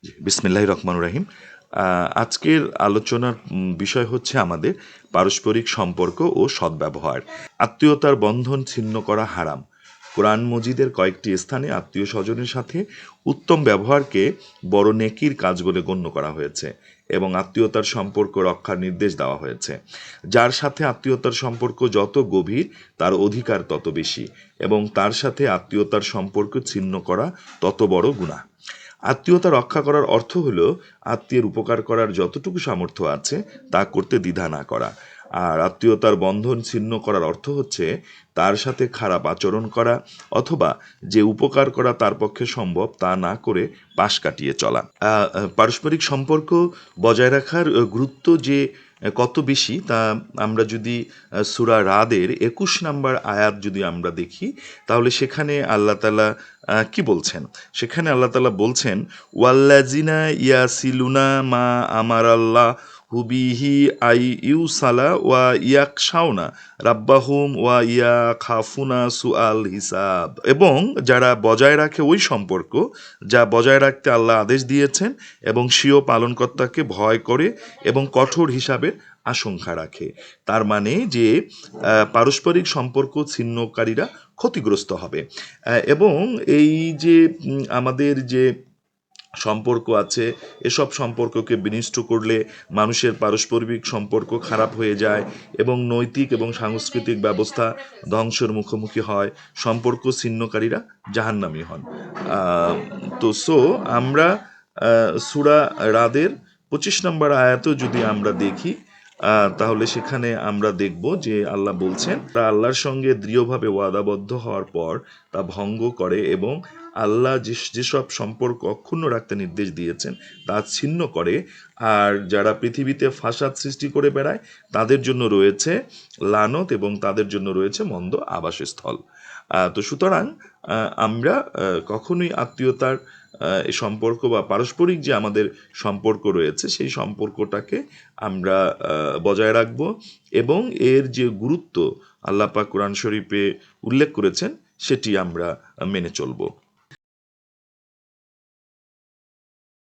বিসমিল্লাহির রহমানির রহিম। আজকের আলোচনার বিষয় হচ্ছে আমাদের পারস্পরিক সম্পর্ক ও সদ্ব্যবহার। আত্মীয়তার বন্ধন ছিন্ন করা হারাম। কোরআন মজিদের কয়েকটি স্থানে আত্মীয় স্বজনের সাথে উত্তম ব্যবহারকে বড় নেকির কাজ বলে গণ্য করা হয়েছে এবং আত্মীয়তার সম্পর্ক রক্ষার নির্দেশ দেওয়া হয়েছে। যার সাথে আত্মীয়তার সম্পর্ক যত গভীর তার অধিকার তত বেশি এবং তার সাথে আত্মীয়তার সম্পর্ক ছিন্ন করা তত বড় গুনাহ। আত্মীয়তা রক্ষা করার অর্থ হলো আত্মীয়ের উপকার করার যতটুকু সামর্থ্য আছে তা করতে দ্বিধা না করা। আর আত্মীয়তার বন্ধন ছিন্ন করার অর্থ হচ্ছে তার সাথে খারাপ আচরণ করা অথবা যে উপকার করা তার পক্ষে সম্ভব তা না করে পাশ কাটিয়ে চলা। পারস্পরিক সম্পর্ক বজায় রাখার গুরুত্ব যে কত বেশি তা আমরা যদি সূরা রাদের ২১ নম্বর আয়াত যদি আমরা দেখি, তাহলে সেখানে আল্লাহ তাআলা কি বলছেন? সেখানে আল্লাহ তাআলা বলছেন, ওয়াল্লাযিনা ইয়াসিলুনা মা আমারাল্লাহু বিহি আই ইউসালা ওয়া ইয়াখশাউনা রাব্বাহুম ওয়া ইয়াখাফুনা সুআল হিসাব। এবং যারা বজায় রাখে ওই সম্পর্ক যা বজায় রাখতে আল্লাহ আদেশ দিয়েছেন এবং স্বীয় পালনকর্তাকে ভয় করে এবং কঠোর হিসাবের আশঙ্কা রাখে। তার মানে যে পারস্পরিক সম্পর্ক ছিন্নকারীরা ক্ষতিগ্রস্ত হবে। এবং এই যে আমাদের যে সম্পর্ক আছে, এসব সম্পর্ককে বিনষ্ট করলে মানুষের পারস্পরিক সম্পর্ক খারাপ হয়ে যায় এবং নৈতিক এবং সাংস্কৃতিক ব্যবস্থা ধ্বংসের মুখোমুখি হয়, সম্পর্ক ছিন্নকারীরা জাহান্নামী হন। তো আমরা সূরা রাদের ২৫ নম্বর আয়াতেও যদি আমরা দেখি, তাহলে সেখানে আমরা দেখব যে আল্লাহ বলছেন, তারা আল্লাহর সঙ্গে দৃঢ়ভাবে ওয়াদাবদ্ধ হওয়ার পর তা ভঙ্গ করে এবং আল্লাহ যেসব সম্পর্ক অক্ষুণ্ণ রাখতে নির্দেশ দিয়েছেন তা ছিন্ন করে। আর যারা পৃথিবীতে ফাসাদ সৃষ্টি করে বেড়ায় তাদের জন্য রয়েছে লানত এবং তাদের জন্য রয়েছে মন্দ আবাসস্থল। তো সুতরাং আমরা কখনোই আত্মীয়তার এই সম্পর্ক বা পারস্পরিক যে আমাদের সম্পর্ক রয়েছে সেই সম্পর্কটাকে আমরা বজায় রাখব এবং এর যে গুরুত্ব আল্লাহ পাক কোরআন শরীফে উল্লেখ করেছেন সেটি আমরা মেনে চলব।